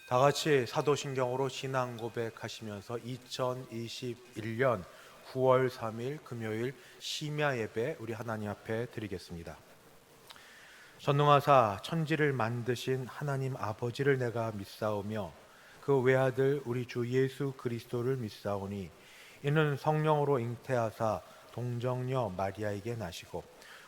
다 같이 사도신경으로 신앙 고백하시면서 2021년 9월 3일 금요일 심야 예배 우리 하나님 앞에 드리겠습니다. 전능하사 천지를 만드신 하나님 아버지를 내가 믿사오며 그 외아들 우리 주 예수 그리스도를 믿사오니 이는 성령으로 잉태하사 동정녀 마리아에게 나시고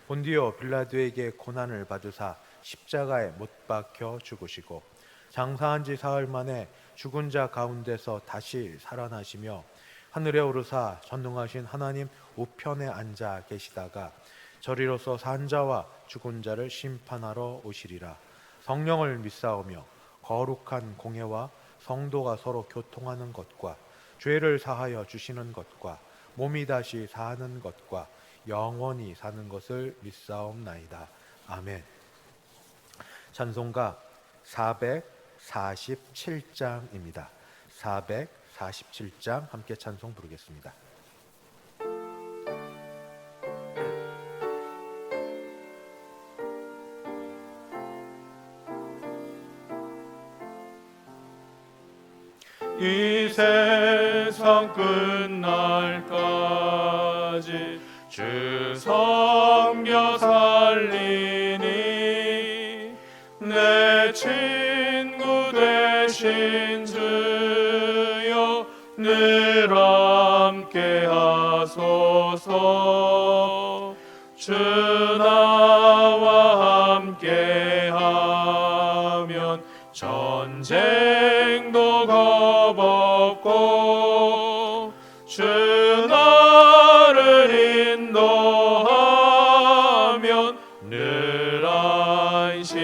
본디오 빌라도에게 고난을 받으사 십자가에 못 박혀 죽으시고 장사한 지 사흘 만에 죽은 자 가운데서 다시 살아나시며 하늘에 오르사 전능하신 하나님 우편에 앉아 계시다가 저리로서 산 자와 죽은 자를 심판하러 오시리라. 성령을 믿사오며 거룩한 공예와 성도가 서로 교통하는 것과 죄를 사하여 주시는 것과 몸이 다시 사는 것과 영원히 사는 것을 믿사옵나이다. 아멘. 찬송가 447장입니다. 447장 함께 찬송 부르겠습니다. 이 세상 끝날까지 주 섬겨 살리니 내 친구 되신 주여 늘 함께 하소서. 주 나와 함께 하면 전쟁도 겁없고 주 나를 인도하면 늘 안심하리라.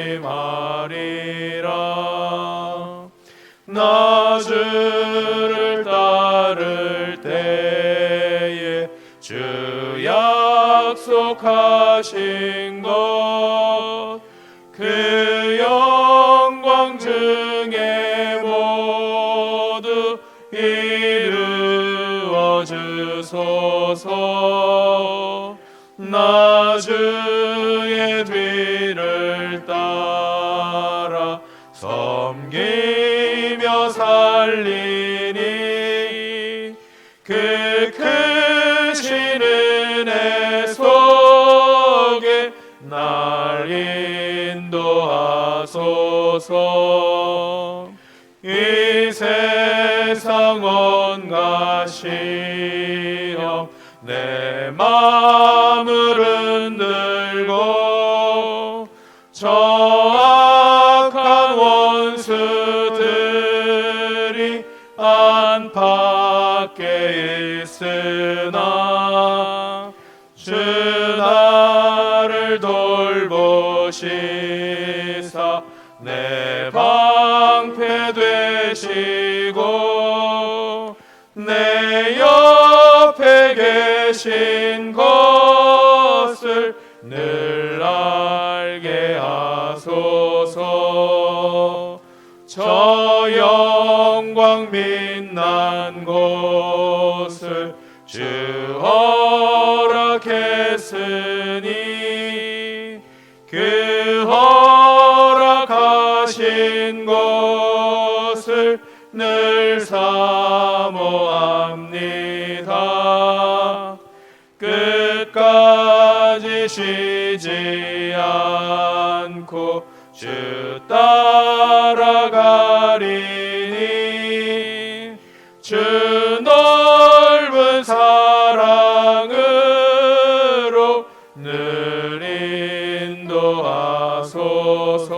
나 주를 따를 때에 주 약속하신 것 그 영광 중에 모두 이루어 주소서. 나 주의 뒤를 따라 섬기며 살리니 그 크신 은혜 속에 날 인도하소서. 이 세상 온갖 시험 내 맘을 흔들고 저 악한 원수들이 안팎에 있으나 주 나를 돌보시사 내 방패 되시고 내 옆에 계신 것을 늘 알게 하소서. 저 영광 빛난 곳을 주 허락했으니 그 허락하신 것을 늘 사모합니다. 끝까지 쉬지 않고 주 따라가리니 주 넓은 사랑으로 늘 인도하소서.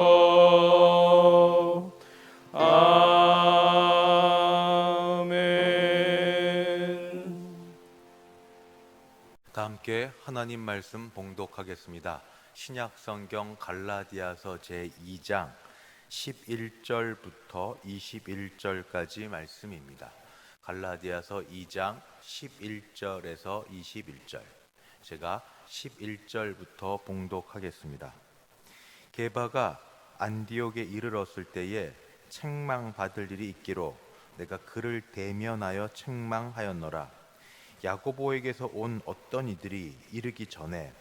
아멘. 다 함께 하나님 말씀 봉독하겠습니다. 신약 성경 갈라디아서 제2장 11절부터 21절까지 말씀입니다. 갈라디아서 2장 11절에서 21절. 제가 11절부터 봉독하겠습니다. 게바가 안디옥에 이르렀을 때에 책망받을 일이 있기로 내가 그를 대면하여 책망하였노라. 야고보에게서 온 어떤 이들이 이르기 전에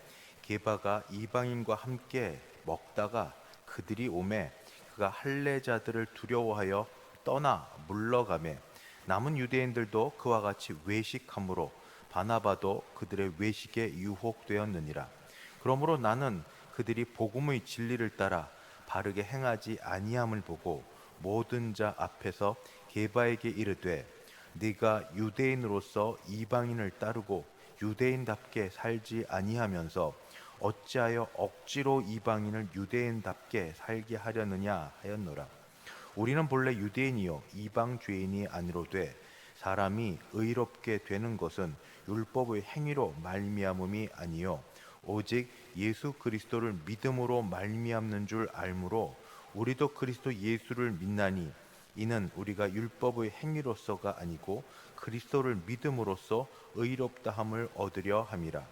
게바가 이방인과 함께 먹다가 그들이 오매 그가 할례자들을 두려워하여 떠나 물러가매 남은 유대인들도 그와 같이 외식함으로 바나바도 그들의 외식에 유혹되었느니라. 그러므로 나는 그들이 복음의 진리를 따라 바르게 행하지 아니함을 보고 모든 자 앞에서 게바에게 이르되 네가 유대인으로서 이방인을 따르고 유대인답게 살지 아니하면서 어찌하여 억지로 이방인을 유대인답게 살게 하려느냐 하였노라. 우리는 본래 유대인이요 이방 죄인이 아니로되 사람이 의롭게 되는 것은 율법의 행위로 말미암음이 아니요 오직 예수 그리스도를 믿음으로 말미암는 줄 알므로 우리도 그리스도 예수를 믿나니 이는 우리가 율법의 행위로서가 아니고 그리스도를 믿음으로써 의롭다함을 얻으려 함이라.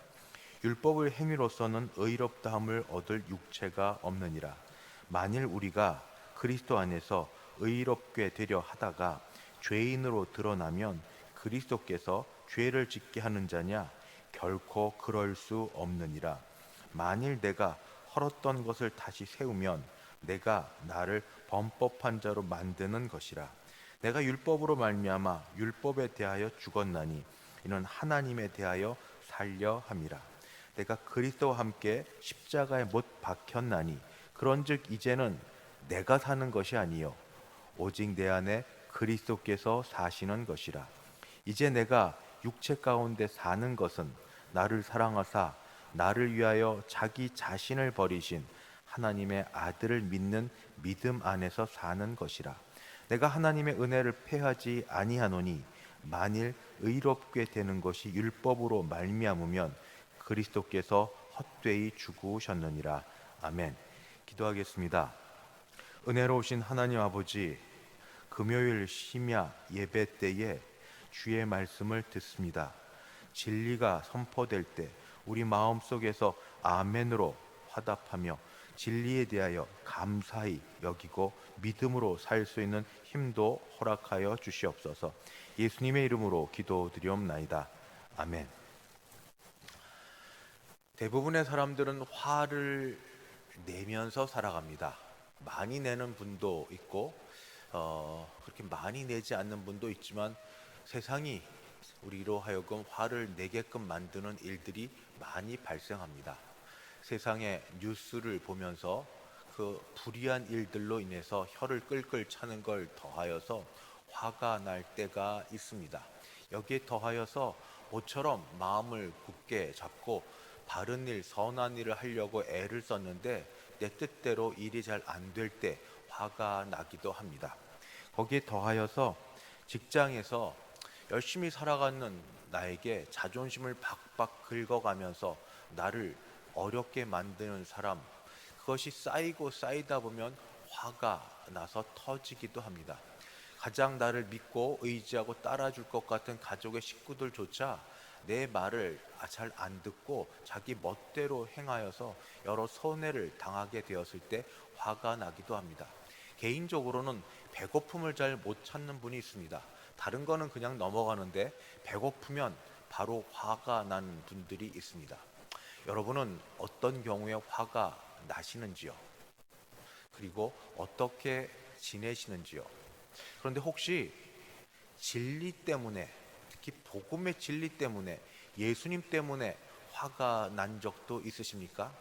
율법의 행위로서는 의롭다함을 얻을 육체가 없느니라. 만일 우리가 그리스도 안에서 의롭게 되려 하다가 죄인으로 드러나면 그리스도께서 죄를 짓게 하는 자냐? 결코 그럴 수 없느니라. 만일 내가 헐었던 것을 다시 세우면 내가 나를 범법한 자로 만드는 것이라. 내가 율법으로 말미암아 율법에 대하여 죽었나니 이는 하나님에 대하여 살려 함이라. 내가 그리스도와 함께 십자가에 못 박혔나니 그런즉 이제는 내가 사는 것이 아니요 오직 내 안에 그리스도께서 사시는 것이라. 이제 내가 육체 가운데 사는 것은 나를 사랑하사 나를 위하여 자기 자신을 버리신 하나님의 아들을 믿는 믿음 안에서 사는 것이라. 내가 하나님의 은혜를 패하지 아니하노니 만일 의롭게 되는 것이 율법으로 말미암으면 그리스도께서 헛되이 죽으셨느니라. 아멘. 기도하겠습니다. 은혜로우신 하나님 아버지, 금요일 심야 예배 때에 주의 말씀을 듣습니다. 진리가 선포될 때 우리 마음속에서 아멘으로 화답하며 진리에 대하여 감사히 여기고 믿음으로 살 수 있는 힘도 허락하여 주시옵소서. 예수님의 이름으로 기도드리옵나이다. 아멘. 대부분의 사람들은 화를 내면서 살아갑니다. 많이 내는 분도 있고 그렇게 많이 내지 않는 분도 있지만 세상이 우리로 하여금 화를 내게끔 만드는 일들이 많이 발생합니다. 세상의 뉴스를 보면서 그 불의한 일들로 인해서 혀를 끌끌 차는 걸 더하여서 화가 날 때가 있습니다. 여기에 더하여서 모처럼 마음을 굳게 잡고 바른 일, 선한 일을 하려고 애를 썼는데 내 뜻대로 일이 잘 안 될 때 화가 나기도 합니다. 거기에 더하여서 직장에서 열심히 살아가는 나에게 자존심을 박박 긁어가면서 나를 어렵게 만드는 사람, 그것이 쌓이고 쌓이다 보면 화가 나서 터지기도 합니다. 가장 나를 믿고 의지하고 따라줄 것 같은 가족의 식구들조차 내 말을 잘 안 듣고 자기 멋대로 행하여서 여러 손해를 당하게 되었을 때 화가 나기도 합니다. 개인적으로는 배고픔을 잘 못 참는 분이 있습니다. 다른 거는 그냥 넘어가는데 배고프면 바로 화가 나는 분들이 있습니다. 여러분은 어떤 경우에 화가 나시는지요? 그리고 어떻게 지내시는지요? 그런데 혹시 진리 때문에, 특히 복음의 진리 때문에, 예수님 때문에 화가 난 적도 있으십니까?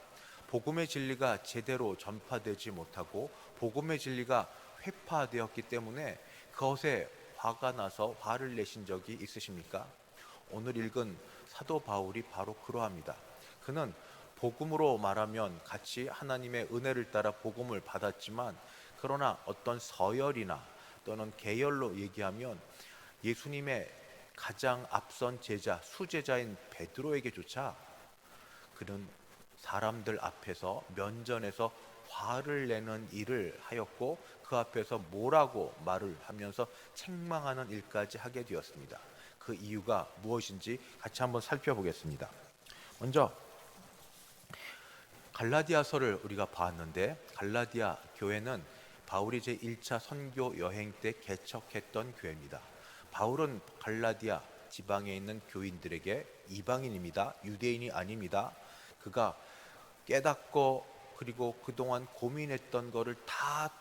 복음의 진리가 제대로 전파되지 못하고 복음의 진리가 회파되었기 때문에 그것에 화가 나서 화를 내신 적이 있으십니까? 오늘 읽은 사도 바울이 바로 그러합니다. 그는 복음으로 말하면 같이 하나님의 은혜를 따라 복음을 받았지만 그러나 어떤 서열이나 또는 계열로 얘기하면 예수님의 가장 앞선 제자, 수제자인 베드로에게조차 그는 사람들 앞에서 면전에서 화를 내는 일을 하였고 그 앞에서 뭐라고 말을 하면서 책망하는 일까지 하게 되었습니다. 그 이유가 무엇인지 같이 한번 살펴보겠습니다. 먼저 갈라디아서를 우리가 봤는데 갈라디아 교회는 바울이 제1차 선교 여행 때 개척했던 교회입니다. 바울은 갈라디아 지방에 있는 교인들에게 이방인입니다. 유대인이 아닙니다. 그가 깨닫고 그리고 그동안 고민했던 거를 다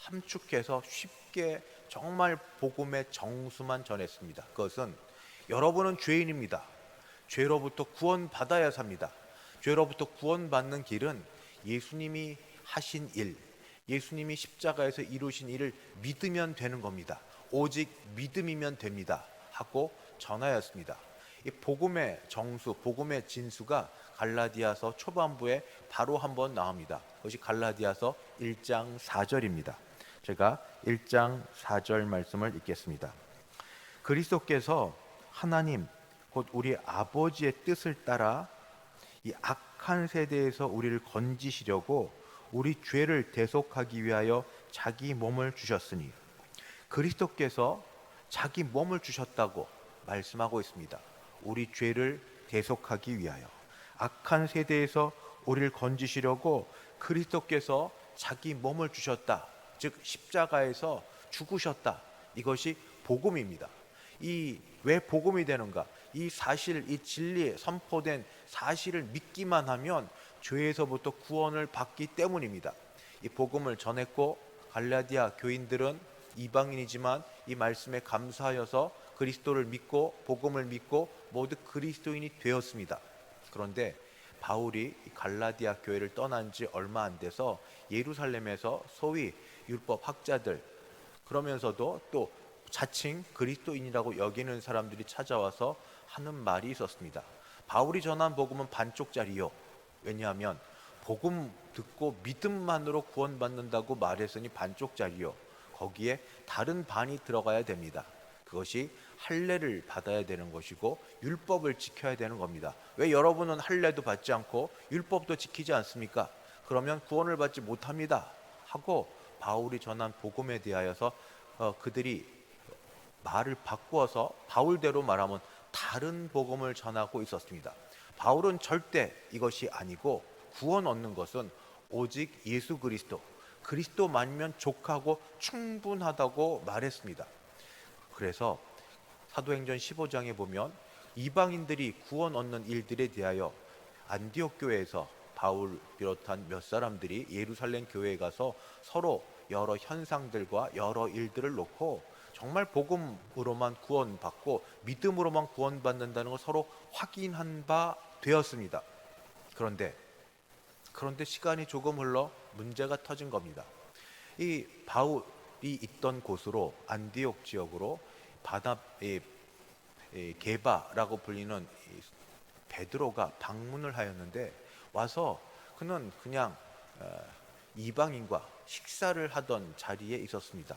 함축해서 쉽게 정말 복음의 정수만 전했습니다. 그것은 여러분은 죄인입니다. 죄로부터 구원받아야 삽니다. 죄로부터 구원받는 길은 예수님이 하신 일, 예수님이 십자가에서 이루신 일을 믿으면 되는 겁니다. 오직 믿음이면 됩니다 하고 전하였습니다. 이 복음의 정수, 복음의 진수가 갈라디아서 초반부에 바로 한번 나옵니다. 그것이 갈라디아서 1장 4절입니다. 제가 1장 4절 말씀을 읽겠습니다. 그리스도께서 하나님 곧 우리 아버지의 뜻을 따라 이 악한 세대에서 우리를 건지시려고 우리 죄를 대속하기 위하여 자기 몸을 주셨으니, 그리스도께서 자기 몸을 주셨다고 말씀하고 있습니다. 우리 죄를 대속하기 위하여 악한 세대에서 우리를 건지시려고 그리스도께서 자기 몸을 주셨다. 즉 십자가에서 죽으셨다. 이것이 복음입니다. 이 왜 복음이 되는가? 이 사실, 이 진리에 선포된 사실을 믿기만 하면 죄에서부터 구원을 받기 때문입니다. 이 복음을 전했고 갈라디아 교인들은 이방인이지만 이 말씀에 감사하여서 그리스도를 믿고 복음을 믿고 모두 그리스도인이 되었습니다. 그런데 바울이 갈라디아 교회를 떠난 지 얼마 안 돼서 예루살렘에서 소위 율법 학자들, 그러면서도 또 자칭 그리스도인이라고 여기는 사람들이 찾아와서 하는 말이 있었습니다. 바울이 전한 복음은 반쪽짜리요. 왜냐하면 복음 듣고 믿음만으로 구원받는다고 말했으니 반쪽짜리요. 거기에 다른 반이 들어가야 됩니다. 그것이 할례를 받아야 되는 것이고 율법을 지켜야 되는 겁니다. 왜 여러분은 할례도 받지 않고 율법도 지키지 않습니까? 그러면 구원을 받지 못합니다 하고 바울이 전한 복음에 대하여서 그들이 말을 바꾸어서 바울대로 말하면 다른 복음을 전하고 있었습니다. 바울은 절대 이것이 아니고 구원 얻는 것은 오직 예수 그리스도만이면 족하고 충분하다고 말했습니다. 그래서 사도행전 15장에 보면 이방인들이 구원 얻는 일들에 대하여 안디옥 교회에서 바울 비롯한 몇 사람들이 예루살렘 교회에 가서 서로 여러 현상들과 여러 일들을 놓고 정말 복음으로만 구원받고 믿음으로만 구원받는다는 걸 서로 확인한 바 되었습니다. 그런데 시간이 조금 흘러 문제가 터진 겁니다. 이 바울이 있던 곳으로 안디옥 지역으로 게바라고 불리는 베드로가 방문을 하였는데 와서 그는 그냥 이방인과 식사를 하던 자리에 있었습니다.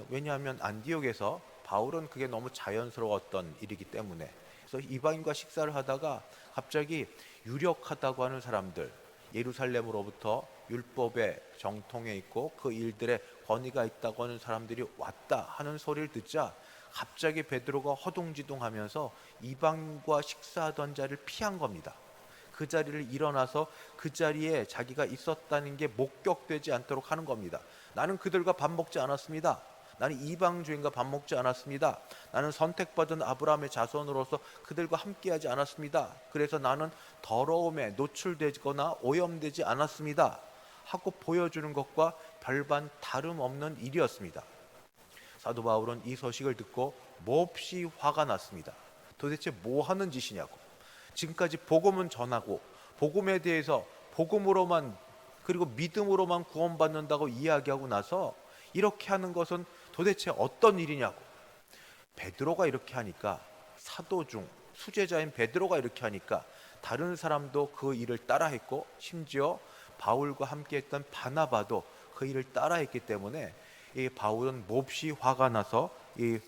왜냐하면 안디옥에서 바울은 그게 너무 자연스러웠던 일이기 때문에. 그래서 이방인과 식사를 하다가 갑자기 유력하다고 하는 사람들, 예루살렘으로부터 율법의 정통에 있고 그 일들의 권위가 있다고 하는 사람들이 왔다 하는 소리를 듣자 갑자기 베드로가 허둥지둥하면서 이방인과 식사하던 자리를 피한 겁니다. 그 자리를 일어나서 그 자리에 자기가 있었다는 게 목격되지 않도록 하는 겁니다. 나는 그들과 밥 먹지 않았습니다. 나는 이방 주인과 밥 먹지 않았습니다. 나는 선택받은 아브라함의 자손으로서 그들과 함께하지 않았습니다. 그래서 나는 더러움에 노출되거나 오염되지 않았습니다 하고 보여주는 것과 별반 다름없는 일이었습니다. 사도 바울은 이 소식을 듣고 몹시 화가 났습니다. 도대체 뭐 하는 짓이냐고. 지금까지 복음은 전하고 복음에 대해서 복음으로만 그리고 믿음으로만 구원받는다고 이야기하고 나서 이렇게 하는 것은 도대체 어떤 일이냐고. 베드로가 이렇게 하니까, 사도 중 수제자인 베드로가 이렇게 하니까 다른 사람도 그 일을 따라했고 심지어 바울과 함께했던 바나바도 그 일을 따라했기 때문에 이 바울은 몹시 화가 나서 이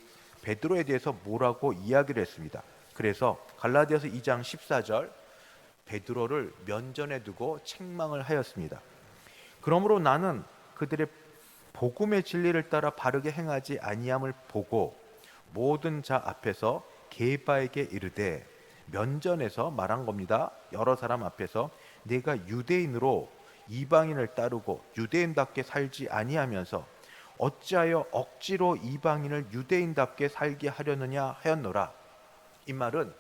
베드로에 대해서 뭐라고 이야기를 했습니다. 그래서 갈라디아서 2장 14절 베드로를 면전에 두고 책망을 하였습니다. 그러므로 나는 그들의 복음의 진리를 따라 바르게 행하지 아니함을 보고 모든 자 앞에서 게바에게 이르되, 면전에서 말한 겁니다. 여러 사람 앞에서 내가 유대인으로 이방인을 따르고 유대인답게 살지 아니하면서 어찌하여 억지로 이방인을 유대인답게 살게 하려느냐 하였노라. 이 말은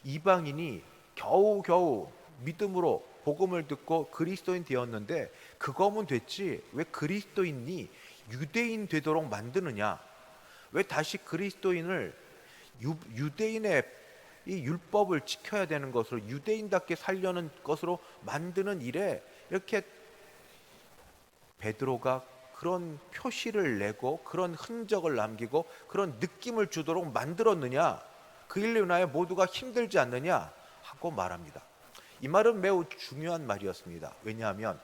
이방인이 겨우겨우 믿음으로 복음을 듣고 그리스도인 되었는데 그거면 됐지 왜 그리스도인이 유대인 되도록 만드느냐? 왜 다시 그리스도인을 유대인의 이 율법을 지켜야 되는 것으로, 유대인답게 살려는 것으로 만드는 일에 이렇게 베드로가 그런 표시를 내고 그런 흔적을 남기고 그런 느낌을 주도록 만들었느냐? 그 일로 인하여 모두가 힘들지 않느냐? 하고 말합니다. 이 말은 매우 중요한 말이었습니다. 왜냐하면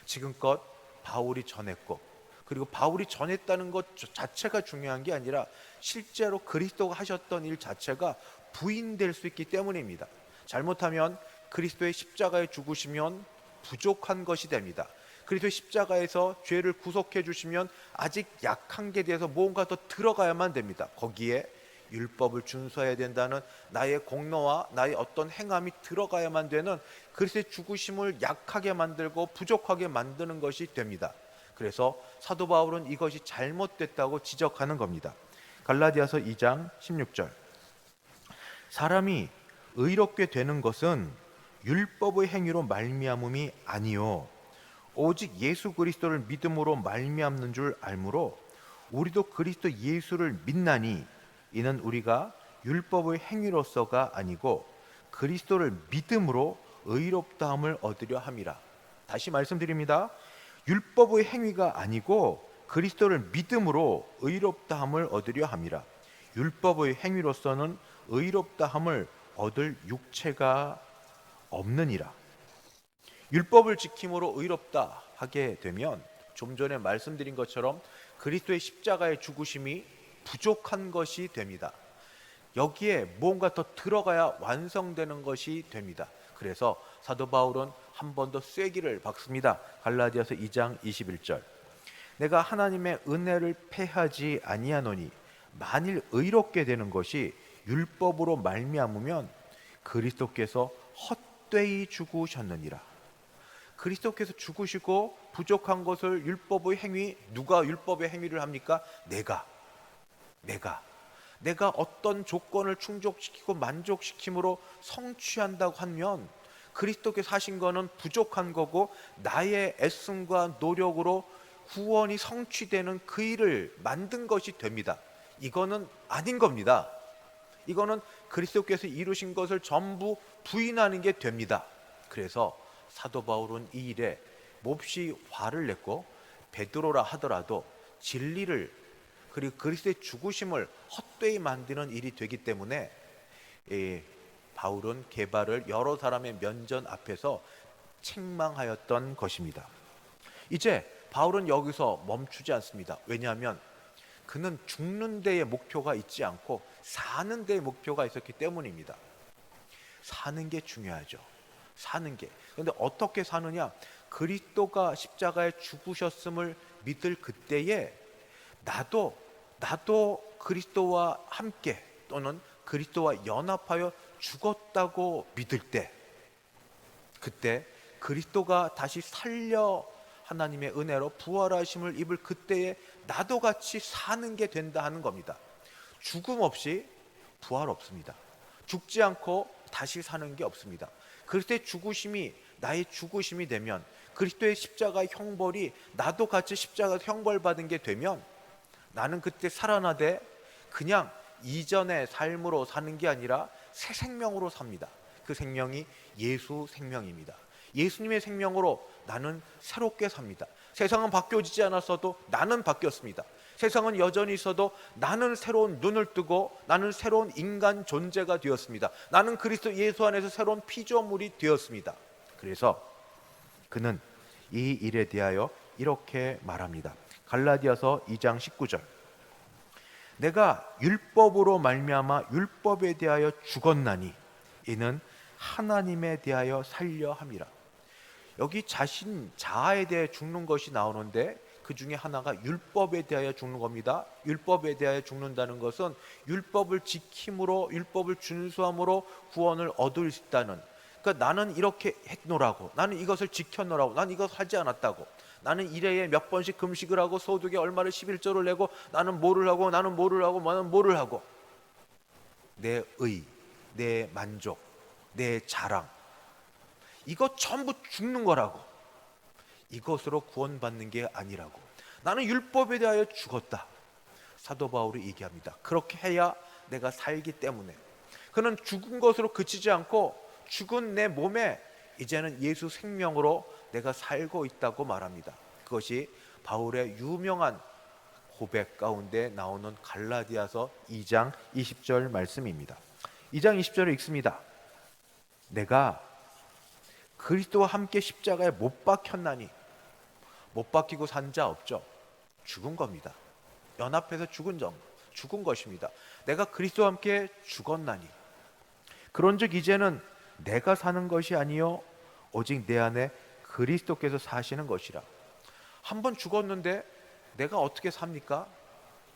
지금껏 바울이 전했고, 그리고 바울이 전했다는 것 자체가 중요한 게 아니라 실제로 그리스도가 하셨던 일 자체가 부인될 수 있기 때문입니다. 잘못하면 그리스도의 십자가에 죽으시면 부족한 것이 됩니다. 그리스도의 십자가에서 죄를 구속해 주시면 아직 약한 게 대해서 뭔가 더 들어가야만 됩니다. 거기에 율법을 준수해야 된다는 나의 공로와 나의 어떤 행함이 들어가야만 되는 그리스도의 죽으심을 약하게 만들고 부족하게 만드는 것이 됩니다. 그래서 사도 바울은 이것이 잘못됐다고 지적하는 겁니다. 갈라디아서 2장 16절, 사람이 의롭게 되는 것은 율법의 행위로 말미암음이 아니요 오직 예수 그리스도를 믿음으로 말미암는 줄 알므로 우리도 그리스도 예수를 믿나니 이는 우리가 율법의 행위로서가 아니고 그리스도를 믿음으로 의롭다함을 얻으려 함이라. 다시 말씀드립니다. 율법의 행위가 아니고 그리스도를 믿음으로 의롭다함을 얻으려 함이라. 율법의 행위로서는 의롭다함을 얻을 육체가 없느니라. 율법을 지킴으로 의롭다 하게 되면 좀 전에 말씀드린 것처럼 그리스도의 십자가의 죽으심이 부족한 것이 됩니다. 여기에 뭔가 더 들어가야 완성되는 것이 됩니다. 그래서 사도 바울은 한 번 더 쐐기를 박습니다. 갈라디아서 2장 21절, 내가 하나님의 은혜를 패하지 아니하노니 만일 의롭게 되는 것이 율법으로 말미암으면 그리스도께서 헛되이 죽으셨느니라. 그리스도께서 죽으시고 부족한 것을 율법의 행위, 누가 율법의 행위를 합니까? 내가 어떤 조건을 충족시키고 만족시킴으로 성취한다고 하면 그리스도께서 하신 거는 부족한 거고 나의 애씀과 노력으로 구원이 성취되는 그 일을 만든 것이 됩니다. 이거는 아닌 겁니다. 이거는 그리스도께서 이루신 것을 전부 부인하는 게 됩니다. 그래서 사도 바울은 이 일에 몹시 화를 냈고 베드로라 하더라도 진리를 그리고 그리스도의 죽으심을 헛되이 만드는 일이 되기 때문에 바울은 게바를 여러 사람의 면전 앞에서 책망하였던 것입니다. 이제 바울은 여기서 멈추지 않습니다. 왜냐하면 그는 죽는 데에 목표가 있지 않고 사는 데에 목표가 있었기 때문입니다. 사는 게 중요하죠. 사는 게. 그런데 어떻게 사느냐? 그리스도가 십자가에 죽으셨음을 믿을 그때에 나도 그리스도와 함께 또는 그리스도와 연합하여 죽었다고 믿을 때, 그때 그리스도가 다시 살려 하나님의 은혜로 부활하심을 입을 그때에 나도 같이 사는 게 된다 하는 겁니다. 죽음 없이 부활 없습니다. 죽지 않고 다시 사는 게 없습니다. 그리스도의 죽으심이 나의 죽으심이 되면, 그리스도의 십자가의 형벌이 나도 같이 십자가에서 형벌받은 게 되면 나는 그때 살아나되 그냥 이전의 삶으로 사는 게 아니라 새 생명으로 삽니다. 그 생명이 예수 생명입니다. 예수님의 생명으로 나는 새롭게 삽니다. 세상은 바뀌어지지 않았어도 나는 바뀌었습니다. 세상은 여전히 있어도 나는 새로운 눈을 뜨고 나는 새로운 인간 존재가 되었습니다. 나는 그리스도 예수 안에서 새로운 피조물이 되었습니다. 그래서 그는 이 일에 대하여 이렇게 말합니다. 갈라디아서 2장 19절, 내가 율법으로 말미암아 율법에 대하여 죽었나니 이는 하나님에 대하여 살려 함이라. 여기 자아에 대해 죽는 것이 나오는데 그 중에 하나가 율법에 대하여 죽는 겁니다. 율법에 대하여 죽는다는 것은 율법을 지킴으로, 율법을 준수함으로 구원을 얻을 수 있다는, 그러니까 나는 이렇게 했노라고, 나는 이것을 지켰노라고, 나는 이것 하지 않았다고, 나는 일회에 몇 번씩 금식을 하고 소득에 얼마를 11조를 내고 나는 뭐를 하고 나는 뭐를 하고 나는 뭐를 하고, 내 의, 내 만족, 내 자랑, 이거 전부 죽는 거라고. 이것으로 구원받는 게 아니라고. 나는 율법에 대하여 죽었다. 사도 바울이 얘기합니다. 그렇게 해야 내가 살기 때문에. 그는 죽은 것으로 그치지 않고 죽은 내 몸에 이제는 예수 생명으로 내가 살고 있다고 말합니다. 그것이 바울의 유명한 고백 가운데 나오는 갈라디아서 2장 20절 말씀입니다. 2장 20절을 읽습니다. 내가 그리스도와 함께 십자가에 못 박혔나니. 못 박히고 산 자 없죠. 죽은 겁니다. 연합해서 죽은 것입니다. 내가 그리스도와 함께 죽었나니. 그런즉 이제는 내가 사는 것이 아니요 오직 내 안에 그리스도께서 사시는 것이라. 한번 죽었는데 내가 어떻게 삽니까?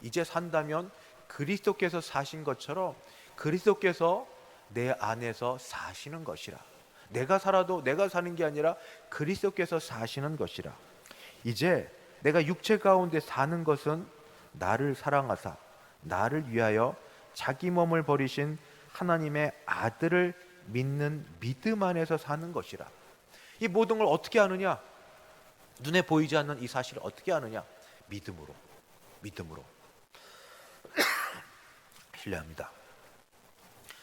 이제 산다면 그리스도께서 사신 것처럼 그리스도께서 내 안에서 사시는 것이라. 내가 살아도 내가 사는 게 아니라 그리스도께서 사시는 것이라. 이제 내가 육체 가운데 사는 것은 나를 사랑하사 나를 위하여 자기 몸을 버리신 하나님의 아들을 믿는 믿음 안에서 사는 것이라. 이 모든 걸 어떻게 아느냐? 눈에 보이지 않는 이 사실을 어떻게 아느냐? 믿음으로. 신뢰합니다.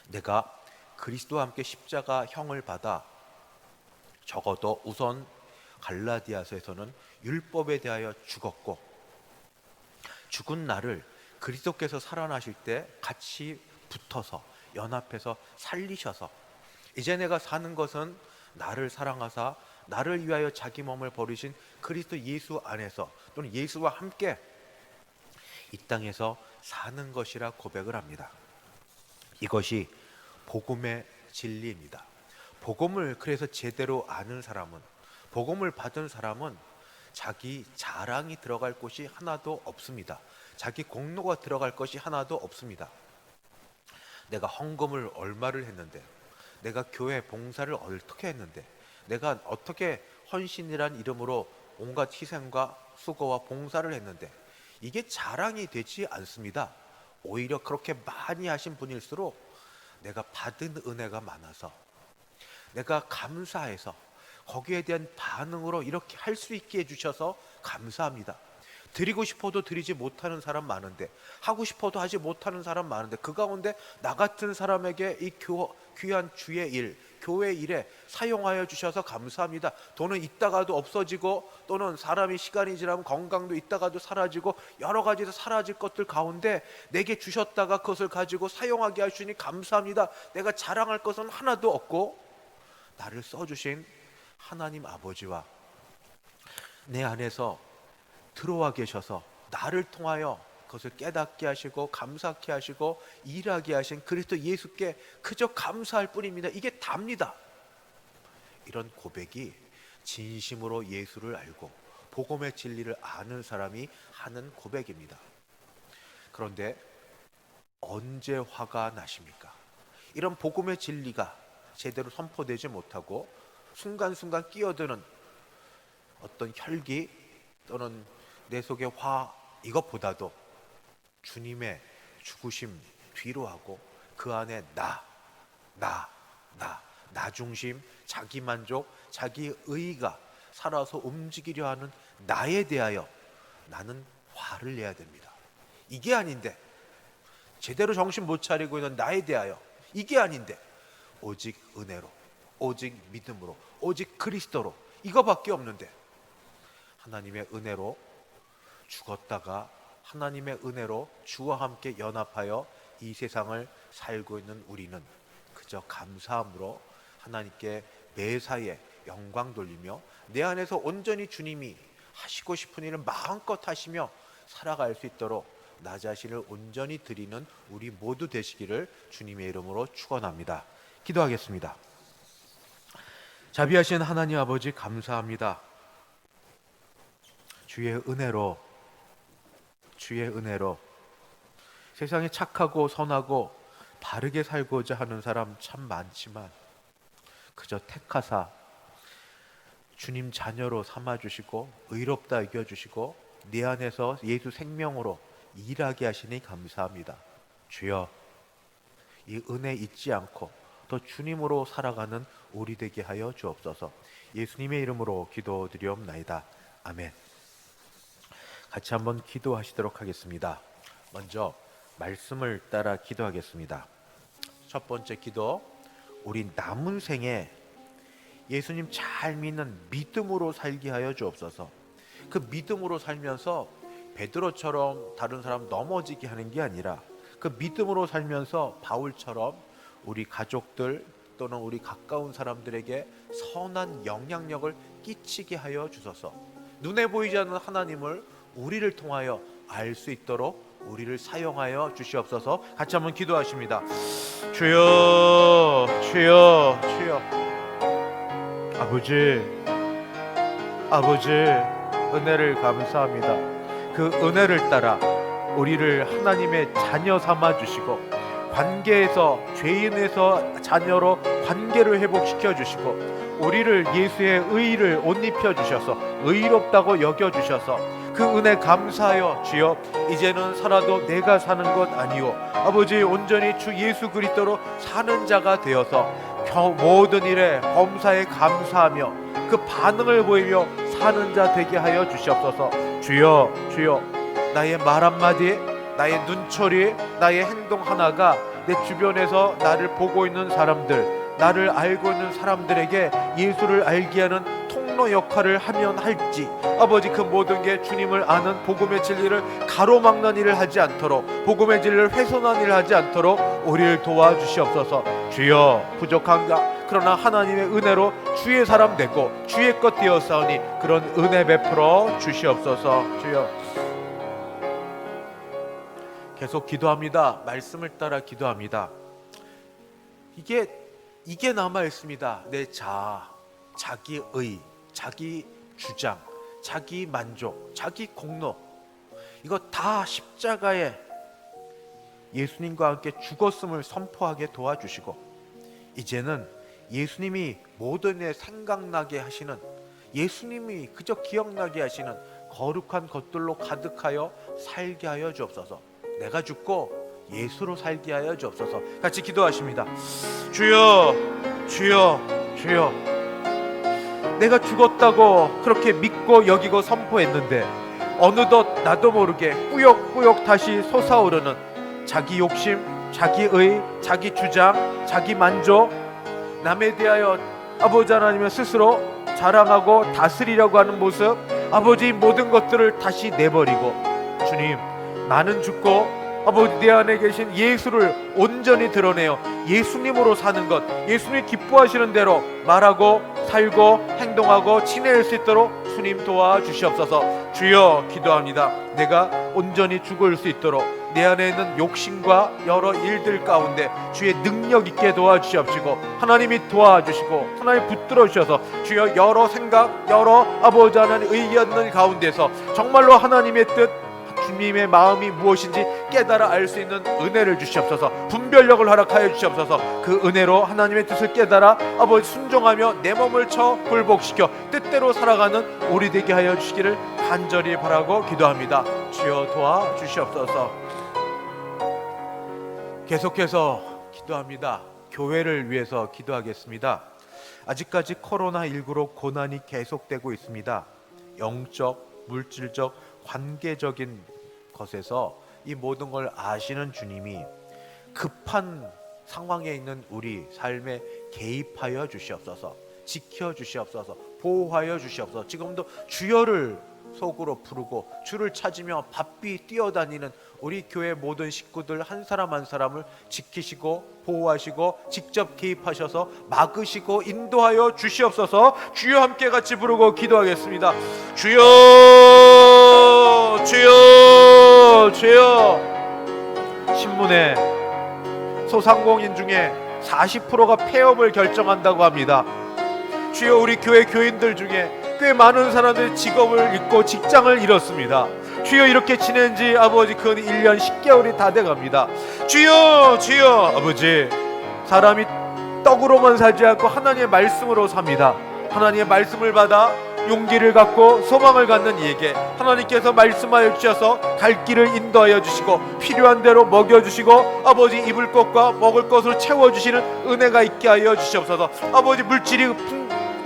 내가 그리스도와 함께 십자가 형을 받아 적어도 우선 갈라디아서에서는 율법에 대하여 죽었고 죽은 나를 그리스도께서 살아나실 때 같이 붙어서 연합해서 살리셔서 이제 내가 사는 것은 나를 사랑하사 나를 위하여 자기 몸을 버리신 그리스도 예수 안에서 또는 예수와 함께 이 땅에서 사는 것이라 고백을 합니다. 이것이 복음의 진리입니다. 복음을 그래서 제대로 아는 사람은, 복음을 받은 사람은 자기 자랑이 들어갈 곳이 하나도 없습니다. 자기 공로가 들어갈 것이 하나도 없습니다. 내가 헌금을 얼마를 했는데, 내가 교회 봉사를 어떻게 했는데, 내가 어떻게 헌신이란 이름으로 온갖 희생과 수고와 봉사를 했는데, 이게 자랑이 되지 않습니다. 오히려 그렇게 많이 하신 분일수록 내가 받은 은혜가 많아서, 내가 감사해서 거기에 대한 반응으로 이렇게 할 수 있게 해주셔서 감사합니다. 드리고 싶어도 드리지 못하는 사람 많은데, 하고 싶어도 하지 못하는 사람 많은데, 그 가운데 나 같은 사람에게 이 귀한 주의 일, 교회 일에 사용하여 주셔서 감사합니다. 돈은 있다가도 없어지고, 또는 사람이 시간이 지나면 건강도 있다가도 사라지고, 여러 가지로 사라질 것들 가운데 내게 주셨다가 그것을 가지고 사용하게 하시니 감사합니다. 내가 자랑할 것은 하나도 없고, 나를 써주신 하나님 아버지와 내 안에서 들어와 계셔서 나를 통하여 그것을 깨닫게 하시고 감사케 하시고 일하게 하신 그리스도 예수께 그저 감사할 뿐입니다. 이게 답니다. 이런 고백이 진심으로 예수를 알고 복음의 진리를 아는 사람이 하는 고백입니다. 그런데 언제 화가 나십니까? 이런 복음의 진리가 제대로 선포되지 못하고 순간순간 끼어드는 어떤 혈기 또는 내 속의 화, 이것보다도 주님의 죽으심 뒤로 하고 그 안에 나 중심, 자기 만족, 자기 의가 살아서 움직이려 하는 나에 대하여 나는 화를 내야 됩니다. 이게 아닌데, 제대로 정신 못 차리고 있는 나에 대하여 이게 아닌데, 오직 은혜로, 오직 믿음으로, 오직 그리스도로, 이거밖에 없는데 하나님의 은혜로 죽었다가 하나님의 은혜로 주와 함께 연합하여 이 세상을 살고 있는 우리는 그저 감사함으로 하나님께 매사에 영광 돌리며 내 안에서 온전히 주님이 하시고 싶은 일을 마음껏 하시며 살아갈 수 있도록 나 자신을 온전히 드리는 우리 모두 되시기를 주님의 이름으로 축원합니다. 기도하겠습니다. 자비하신 하나님 아버지, 감사합니다. 주의 은혜로 세상에 착하고 선하고 바르게 살고자 하는 사람 참 많지만 그저 택하사 주님 자녀로 삼아주시고 의롭다 여겨주시고 내 안에서 예수 생명으로 일하게 하시니 감사합니다. 주여, 이 은혜 잊지 않고 더 주님으로 살아가는 우리 되게 하여 주옵소서. 예수님의 이름으로 기도드리옵나이다. 아멘. 같이 한번 기도하시도록 하겠습니다. 먼저 말씀을 따라 기도하겠습니다. 첫 번째 기도, 우리 남은 생에 예수님 잘 믿는 믿음으로 살게 하여 주옵소서. 그 믿음으로 살면서 베드로처럼 다른 사람 넘어지게 하는 게 아니라 그 믿음으로 살면서 바울처럼 우리 가족들 또는 우리 가까운 사람들에게 선한 영향력을 끼치게 하여 주소서. 눈에 보이지 않는 하나님을 우리를 통하여 알 수 있도록 우리를 사용하여 주시옵소서. 같이 한번 기도하십니다. 주여, 주여, 주여. 아버지, 은혜를 감사합니다. 그 은혜를 따라 우리를 하나님의 자녀 삼아 주시고, 관계에서 죄인에서 자녀로 관계를 회복시켜 주시고, 우리를 예수의 의를 옷 입혀 주셔서 의롭다고 여겨 주셔서 그 은혜 감사하여 주여, 이제는 살아도 내가 사는 것 아니오 아버지 온전히 주 예수 그리스도로 사는 자가 되어서 모든 일에 범사에 감사하며 그 반응을 보이며 사는 자 되게 하여 주시옵소서. 주여, 주여, 나의 말 한마디, 나의 눈초리, 나의 행동 하나가 내 주변에서 나를 보고 있는 사람들, 나를 알고 있는 사람들에게 예수를 알게 하는 통로 역할을 하면 할지, 아버지 그 모든 게 주님을 아는 복음의 진리를 가로막는 일을 하지 않도록, 복음의 진리를 훼손한 일을 하지 않도록 우리를 도와주시옵소서. 주여, 부족한가? 그러나 하나님의 은혜로 주의 사람 되고 주의 것 되었사오니 그런 은혜 베풀어 주시옵소서. 주여, 계속 기도합니다. 말씀을 따라 기도합니다. 이게 남아 있습니다. 내 자아, 자기의, 자기 주장, 자기 만족, 자기 공로, 이거 다 십자가에 예수님과 함께 죽었음을 선포하게 도와주시고, 이제는 예수님이 모든 일 생각나게 하시는, 예수님이 그저 기억나게 하시는 거룩한 것들로 가득하여 살게 하여 주옵소서. 내가 죽고 예수로 살게 하여 주옵소서. 같이 기도하십니다. 주여, 주여, 주여. 내가 죽었다고 그렇게 믿고 여기고 선포했는데 어느덧 나도 모르게 꾸역꾸역 다시 솟아오르는 자기 욕심, 자기의, 자기 주장, 자기 만족, 남에 대하여 아버지 하나님을 스스로 자랑하고 다스리려고 하는 모습, 아버지 모든 것들을 다시 내버리고, 주님, 나는 죽고 아버지 내 안에 계신 예수를 온전히 드러내어 예수님으로 사는 것, 예수님 기뻐하시는 대로 말하고 살고 행동하고 지낼 수 있도록 주님 도와주시옵소서. 주여, 기도합니다. 내가 온전히 죽을 수 있도록 내 안에 있는 욕심과 여러 일들 가운데 주의 능력 있게 도와주시옵시고, 하나님이 도와주시고 하나님 붙들어 주셔서 주여, 여러 생각, 여러 아버지 하나님 의견들 가운데서 정말로 하나님의 뜻, 주님의 마음이 무엇인지 깨달아 알 수 있는 은혜를 주시옵소서. 분별력을 허락하여 주시옵소서. 그 은혜로 하나님의 뜻을 깨달아 아버지 순종하며 내 몸을 쳐 굴복시켜 뜻대로 살아가는 우리 되게 하여 주시기를 간절히 바라고 기도합니다. 주여 도와주시옵소서. 계속해서 기도합니다. 교회를 위해서 기도하겠습니다. 아직까지 코로나19로 고난이 계속되고 있습니다. 영적, 물질적, 관계적인 것에서 이 모든 걸 아시는 주님이 급한 상황에 있는 우리 삶에 개입하여 주시옵소서. 지켜 주시옵소서. 보호하여 주시옵소서. 지금도 주여를 속으로 부르고 주를 찾으며 바삐 뛰어다니는 우리 교회 모든 식구들 한 사람 한 사람을 지키시고 보호하시고 직접 개입하셔서 막으시고 인도하여 주시옵소서. 주여, 함께 같이 부르고 기도하겠습니다. 주여, 주여, 주여. 신문에 소상공인 중에 40%가 폐업을 결정한다고 합니다. 주여, 우리 교회 교인들 중에 꽤 많은 사람들이 직업을 잃고 직장을 잃었습니다. 주여, 이렇게 지낸 지 아버지 그 1년 10개월이 다 돼갑니다. 주여, 주여. 아버지, 사람이 떡으로만 살지 않고 하나님의 말씀으로 삽니다. 하나님의 말씀을 받아 용기를 갖고 소망을 갖는 이에게 하나님께서 말씀하여 주셔서 갈 길을 인도하여 주시고 필요한 대로 먹여주시고 아버지 입을 것과 먹을 것으로 채워주시는 은혜가 있게 하여 주시옵소서. 아버지, 물질이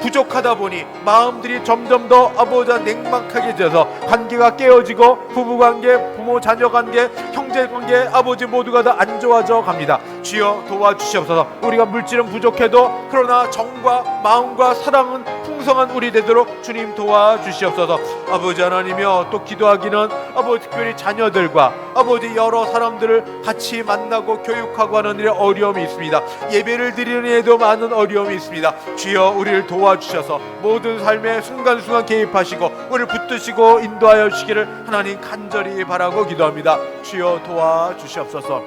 부족하다 보니 마음들이 점점 더 아버지 냉막하게 되어서 관계가 깨어지고 부부관계, 부모 자녀관계, 형제관계 아버지 모두가 다 안 좋아져 갑니다. 주여 도와주시옵소서. 우리가 물질은 부족해도 그러나 정과 마음과 사랑은 풍성한 우리 되도록 주님 도와주시옵소서. 아버지 하나님이여, 또 기도하기는 아버지 특별히 자녀들과 아버지 여러 사람들을 같이 만나고 교육하고 하는 일에 어려움이 있습니다. 예배를 드리는 일에도 많은 어려움이 있습니다. 주여 우리를 도와주셔서 모든 삶에 순간순간 개입하시고 우리를 붙드시고 인도하여 주시기를 하나님 간절히 바라고 기도합니다. 주여 도와주시옵소서.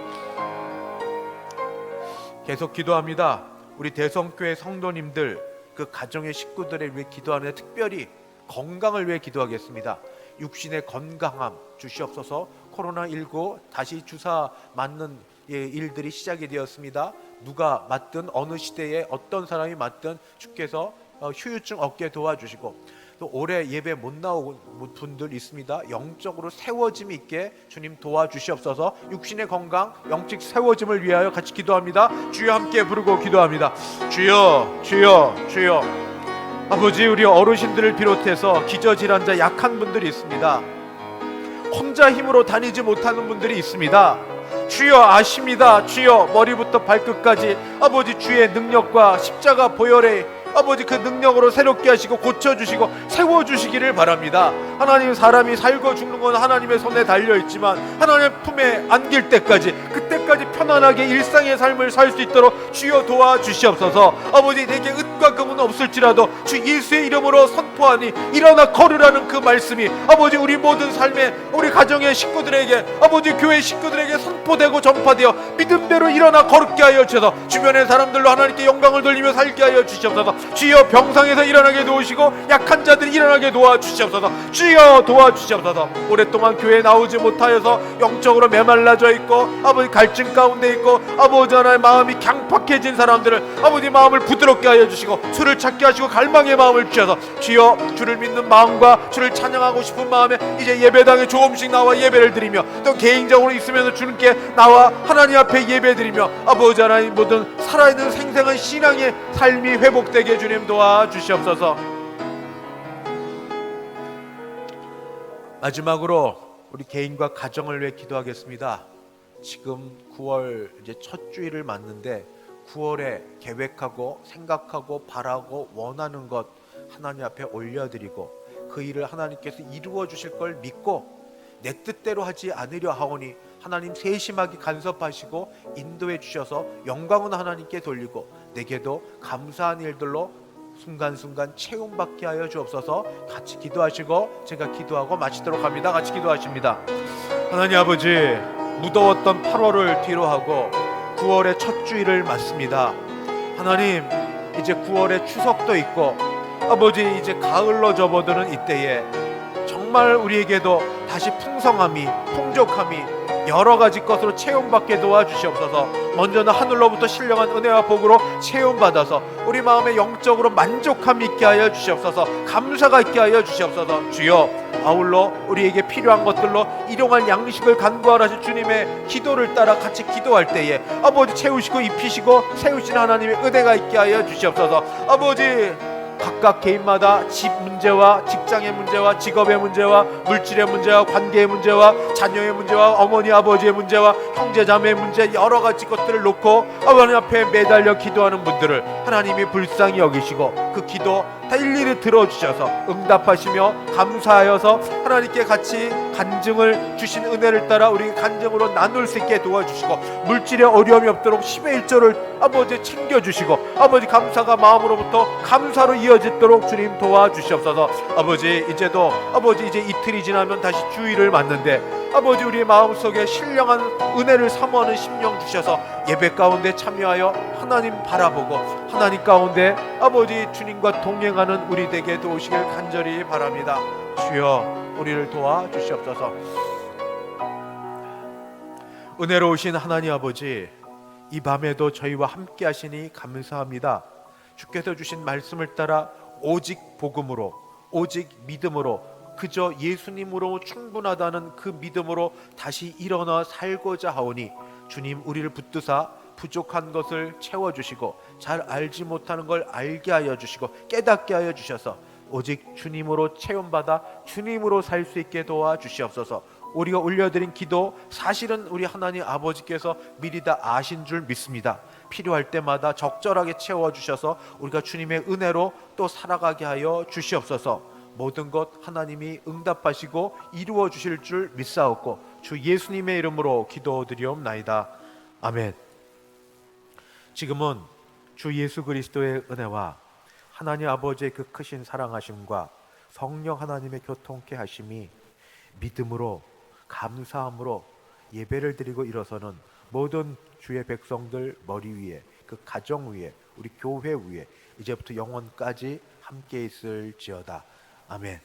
계속 기도합니다. 우리 대성교회 성도님들 그 가정의 식구들을 위해 기도하는, 특별히 건강을 위해 기도하겠습니다. 육신의 건강함 주시옵소서. 코로나19 다시 주사 맞는 일들이 시작이 되었습니다. 누가 맞든 어느 시대에 어떤 사람이 맞든 주께서 후유증 없게 도와주시고, 또 올해 예배 못 나온 분들 있습니다. 영적으로 세워짐이 있게 주님 도와주시옵소서. 육신의 건강, 영적 세워짐을 위하여 같이 기도합니다. 주여 함께 부르고 기도합니다. 주여, 주여, 주여. 아버지, 우리 어르신들을 비롯해서 기저질환자 약한 분들이 있습니다. 혼자 힘으로 다니지 못하는 분들이 있습니다. 주여 아십니다. 주여 머리부터 발끝까지 아버지 주의 능력과 십자가 보혈의 아버지 그 능력으로 새롭게 하시고 고쳐주시고 세워주시기를 바랍니다. 하나님, 사람이 살고 죽는 건 하나님의 손에 달려있지만 하나님의 품에 안길 때까지, 그때까지 편안하게 일상의 삶을 살 수 있도록 주여 도와주시옵소서. 아버지, 내게 은과 금은 없을지라도 주 예수의 이름으로 선포하니 일어나 걸으라는 그 말씀이 아버지 우리 모든 삶에, 우리 가정의 식구들에게, 아버지 교회 식구들에게 선포되고 전파되어 믿음대로 일어나 걸게 하여 주셔서 주변의 사람들로 하나님께 영광을 돌리며 살게 하여 주시옵소서. 주여 병상에서 일어나게 도우시고 약한 자들이 일어나게 도와주시옵소서. 주여 도와주시옵소서. 오랫동안 교회에 나오지 못하여서 영적으로 메말라져 있고 아버지 갈증 가운데 있고 아버지 하나의 마음이 강팍해진 사람들을 아버지 마음을 부드럽게 하여 주시고 주를 찾게 하시고 갈망의 마음을 주셔서 주여 주를 믿는 마음과 주를 찬양하고 싶은 마음에 이제 예배당에 조금씩 나와 예배를 드리며, 또 개인적으로 있으면서 주님께 나와 하나님 앞에 예배 드리며 아버지 하나님 모든 살아있는 생생한 신앙의 삶이 회복되게 주님 도와주시옵소서. 마지막으로 우리 개인과 가정을 위해 기도하겠습니다. 지금 9월 이제 첫 주일을 맞는데 9월에 계획하고 생각하고 바라고 원하는 것 하나님 앞에 올려드리고 그 일을 하나님께서 이루어 주실 걸 믿고 내 뜻대로 하지 않으려 하오니 하나님 세심하게 간섭하시고 인도해 주셔서 영광은 하나님께 돌리고 내게도 감사한 일들로 순간순간 체험받게 하여 주옵소서. 같이 기도하시고 제가 기도하고 마치도록 합니다. 같이 기도하십니다. 하나님 아버지, 무더웠던 8월을 뒤로하고 9월의 첫 주일을 맞습니다. 하나님, 이제 9월에 추석도 있고 아버지 이제 가을로 접어드는 이때에 정말 우리에게도 다시 풍성함이, 풍족함이 여러 가지 것으로 체험받게 도와주시옵소서. 먼저는 하늘로부터 신령한 은혜와 복으로 체험받아서 우리 마음에 영적으로 만족함이 있게 하여 주시옵소서. 감사가 있게 하여 주시옵소서. 주여, 아울러 우리에게 필요한 것들로 일용할 양식을 간구하라 하신 주님의 기도를 따라 같이 기도할 때에 아버지 채우시고 입히시고 세우신 하나님의 은혜가 있게 하여 주시옵소서. 아버지, 각각 개인마다 집 문제와 직장의 문제와 직업의 문제와 물질의 문제와 관계의 문제와 자녀의 문제와 어머니 아버지의 문제와 형제 자매의 문제, 여러 가지 것들을 놓고 하나님 앞에 매달려 기도하는 분들을 하나님이 불쌍히 여기시고 그 기도 다 일일이 들어주셔서 응답하시며 감사하여서 하나님께 같이 간증을 주신 은혜를 따라 우리 간증으로 나눌 수 있게 도와주시고 물질에 어려움이 없도록 10의 1조를 아버지 챙겨주시고 아버지 감사가 마음으로부터 감사로 이어지도록 주님 도와주시옵소서. 아버지, 이제도 아버지 이제 이틀이 지나면 다시 주일을 맞는데 아버지 우리의 마음속에 신령한 은혜를 사모하는 심령 주셔서 예배 가운데 참여하여 하나님 바라보고 하나님 가운데 아버지 주님과 동행하는 우리 되게 도우시길 간절히 바랍니다. 주여, 우리를 도와주시옵소서. 은혜로우신 하나님 아버지, 이 밤에도 저희와 함께 하시니 감사합니다. 주께서 주신 말씀을 따라 오직 복음으로, 오직 믿음으로, 그저 예수님으로 충분하다는 그 믿음으로 다시 일어나 살고자 하오니 주님, 우리를 붙드사 부족한 것을 채워주시고 잘 알지 못하는 걸 알게 하여 주시고 깨닫게 하여 주셔서 오직 주님으로 체험받아 주님으로 살 수 있게 도와주시옵소서. 우리가 올려드린 기도 사실은 우리 하나님 아버지께서 미리 다 아신 줄 믿습니다. 필요할 때마다 적절하게 채워주셔서 우리가 주님의 은혜로 또 살아가게 하여 주시옵소서. 모든 것 하나님이 응답하시고 이루어 주실 줄 믿사옵고 주 예수님의 이름으로 기도드리옵나이다. 아멘. 지금은 주 예수 그리스도의 은혜와 하나님 아버지의 그 크신 사랑하심과 성령 하나님의 교통케 하심이 믿음으로 감사함으로 예배를 드리고 일어서는 모든 주의 백성들 머리 위에, 그 가정 위에, 우리 교회 위에 이제부터 영원까지 함께 있을지어다. 아멘.